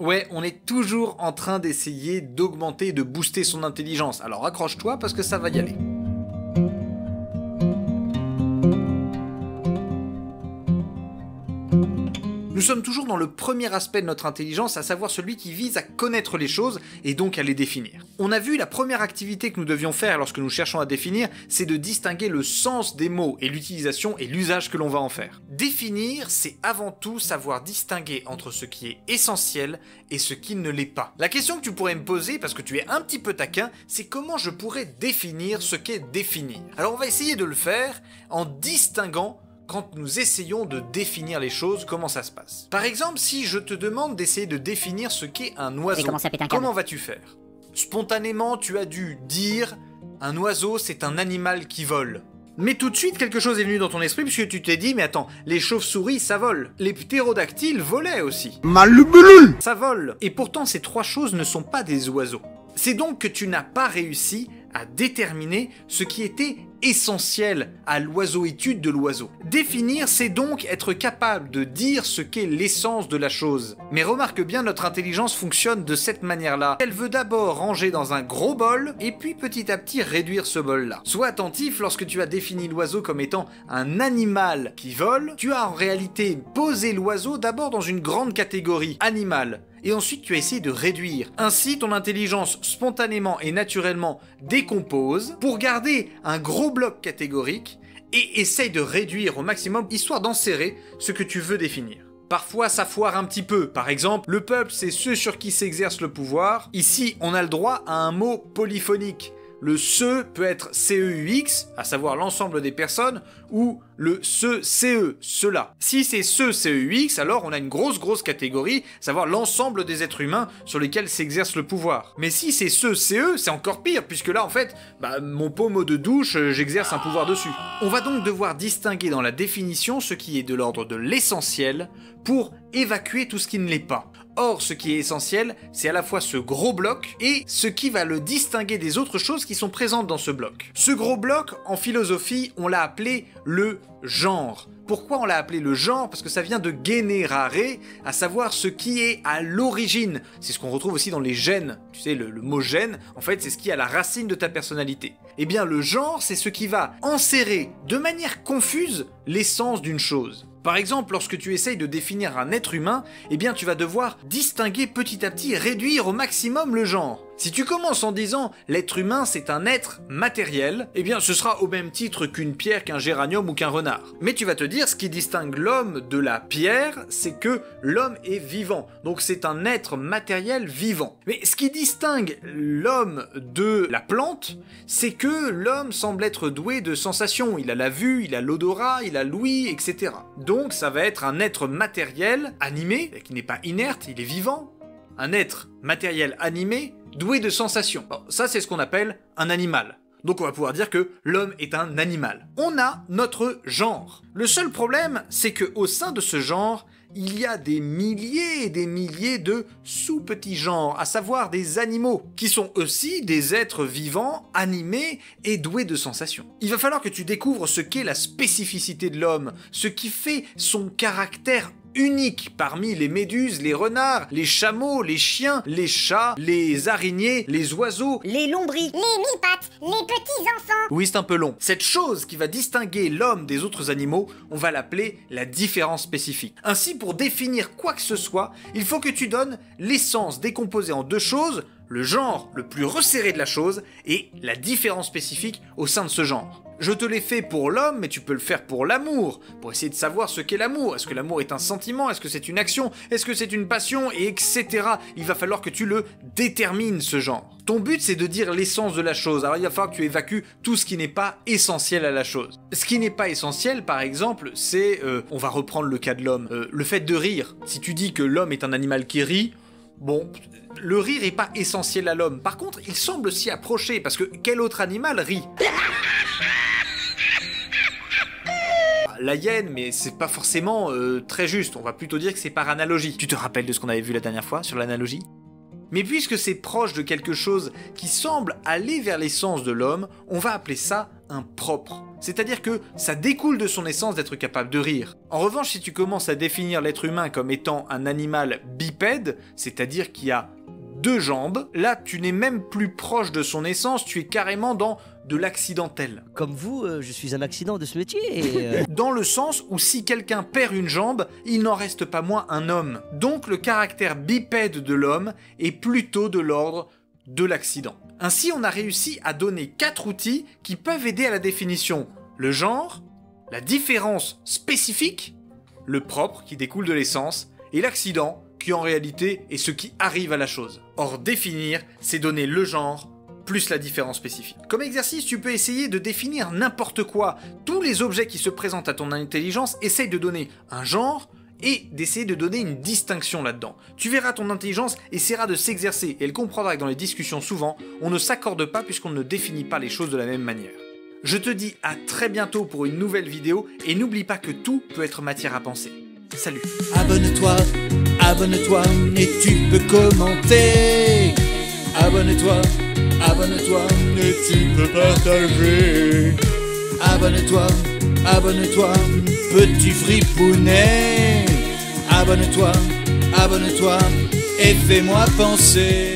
Ouais, on est toujours en train d'essayer d'augmenter, de booster son intelligence. Alors accroche-toi parce que ça va y aller. Nous sommes toujours dans le premier aspect de notre intelligence, à savoir celui qui vise à connaître les choses et donc à les définir. On a vu la première activité que nous devions faire lorsque nous cherchons à définir, c'est de distinguer le sens des mots et l'utilisation et l'usage que l'on va en faire. Définir, c'est avant tout savoir distinguer entre ce qui est essentiel et ce qui ne l'est pas. La question que tu pourrais me poser, parce que tu es un petit peu taquin, c'est comment je pourrais définir ce qu'est définir. Alors on va essayer de le faire en distinguant quand nous essayons de définir les choses, comment ça se passe. Par exemple, si je te demande d'essayer de définir ce qu'est un oiseau, comment vas-tu faire? Spontanément, tu as dû dire « un oiseau, c'est un animal qui vole ». Mais tout de suite, quelque chose est venu dans ton esprit puisque tu t'es dit « mais attends, les chauves-souris, ça vole. Les ptérodactyles volaient aussi. » Malubulul. Ça vole. Et pourtant, ces trois choses ne sont pas des oiseaux. C'est donc que tu n'as pas réussi à déterminer ce qui était essentiel à l'oiseau-étude de l'oiseau. Définir, c'est donc être capable de dire ce qu'est l'essence de la chose. Mais remarque bien, notre intelligence fonctionne de cette manière-là. Elle veut d'abord ranger dans un gros bol, et puis petit à petit réduire ce bol-là. Sois attentif, lorsque tu as défini l'oiseau comme étant un animal qui vole, tu as en réalité posé l'oiseau d'abord dans une grande catégorie, animal. Et ensuite tu as essayé de réduire. Ainsi, ton intelligence spontanément et naturellement décompose pour garder un gros bloc catégorique et essaye de réduire au maximum, histoire d'enserrer ce que tu veux définir. Parfois ça foire un petit peu, par exemple, le peuple c'est ceux sur qui s'exerce le pouvoir. Ici on a le droit à un mot polyphonique. Le ce peut être CEUX, à savoir l'ensemble des personnes, ou le CE, cela. Si c'est ce CEUX, alors on a une grosse catégorie, à savoir l'ensemble des êtres humains sur lesquels s'exerce le pouvoir. Mais si c'est ce CE, c'est encore pire, puisque là en fait, mon pommeau de douche, j'exerce un pouvoir dessus. On va donc devoir distinguer dans la définition ce qui est de l'ordre de l'essentiel pour évacuer tout ce qui ne l'est pas. Or, ce qui est essentiel, c'est à la fois ce gros bloc et ce qui va le distinguer des autres choses qui sont présentes dans ce bloc. Ce gros bloc, en philosophie, on l'a appelé le genre. Pourquoi on l'a appelé le genre? Parce que ça vient de generare, à savoir ce qui est à l'origine. C'est ce qu'on retrouve aussi dans les gènes. Tu sais, le mot gène, en fait, c'est ce qui est à la racine de ta personnalité. Eh bien, le genre, c'est ce qui va enserrer de manière confuse l'essence d'une chose. Par exemple, lorsque tu essayes de définir un être humain, eh bien tu vas devoir distinguer petit à petit et réduire au maximum le genre. Si tu commences en disant « l'être humain c'est un être matériel », eh bien ce sera au même titre qu'une pierre, qu'un géranium ou qu'un renard. Mais tu vas te dire, ce qui distingue l'homme de la pierre, c'est que l'homme est vivant. Donc c'est un être matériel vivant. Mais ce qui distingue l'homme de la plante, c'est que l'homme semble être doué de sensations. Il a la vue, il a l'odorat, il a l'ouïe, etc. Donc ça va être un être matériel, animé, qui n'est pas inerte, il est vivant. Un être matériel animé, doué de sensations. Bon, ça c'est ce qu'on appelle un animal. Donc on va pouvoir dire que l'homme est un animal. On a notre genre. Le seul problème, c'est que au sein de ce genre, il y a des milliers et des milliers de sous-petits genres, à savoir des animaux, qui sont aussi des êtres vivants, animés et doués de sensations. Il va falloir que tu découvres ce qu'est la spécificité de l'homme, ce qui fait son caractère unique parmi les méduses, les renards, les chameaux, les chiens, les chats, les araignées, les oiseaux, les lombris, les mi-pattes, les petits-enfants. Oui, c'est un peu long. Cette chose qui va distinguer l'homme des autres animaux, on va l'appeler la différence spécifique. Ainsi, pour définir quoi que ce soit, il faut que tu donnes l'essence décomposée en deux choses, le genre le plus resserré de la chose et la différence spécifique au sein de ce genre. Je te l'ai fait pour l'homme, mais tu peux le faire pour l'amour, pour essayer de savoir ce qu'est l'amour. Est-ce que l'amour est un sentiment? Est-ce que c'est une action? Est-ce que c'est une passion? Et etc. Il va falloir que tu le détermines, ce genre. Ton but, c'est de dire l'essence de la chose. Alors il va falloir que tu évacues tout ce qui n'est pas essentiel à la chose. Ce qui n'est pas essentiel, par exemple, c'est, on va reprendre le cas de l'homme, le fait de rire. Si tu dis que l'homme est un animal qui rit, bon, le rire n'est pas essentiel à l'homme. Par contre, il semble s'y approcher, parce que quel autre animal rit? La hyène, mais c'est pas forcément très juste, on va plutôt dire que c'est par analogie. Tu te rappelles de ce qu'on avait vu la dernière fois sur l'analogie? Mais puisque c'est proche de quelque chose qui semble aller vers l'essence de l'homme, on va appeler ça un propre. C'est-à-dire que ça découle de son essence d'être capable de rire. En revanche, si tu commences à définir l'être humain comme étant un animal bipède, c'est-à-dire qui a 2 jambes, là tu n'es même plus proche de son essence, tu es carrément dans de l'accidentel. Comme vous, je suis un accident de ce métier. Dans le sens où si quelqu'un perd une jambe, il n'en reste pas moins un homme. Donc le caractère bipède de l'homme est plutôt de l'ordre de l'accident. Ainsi, on a réussi à donner 4 outils qui peuvent aider à la définition. Le genre, la différence spécifique, le propre qui découle de l'essence, et l'accident qui en réalité est ce qui arrive à la chose. Or, définir, c'est donner le genre plus la différence spécifique. Comme exercice, tu peux essayer de définir n'importe quoi. Tous les objets qui se présentent à ton intelligence, essaye de donner un genre et d'essayer de donner une distinction là-dedans. Tu verras, ton intelligence essaiera de s'exercer et elle comprendra que dans les discussions, souvent, on ne s'accorde pas puisqu'on ne définit pas les choses de la même manière. Je te dis à très bientôt pour une nouvelle vidéo et n'oublie pas que tout peut être matière à penser. Salut. Abonne-toi, abonne-toi et tu peux commenter. Abonne-toi, abonne-toi et tu peux partager. Abonne-toi, abonne-toi, petit fripounet. Abonne-toi, abonne-toi et fais-moi penser.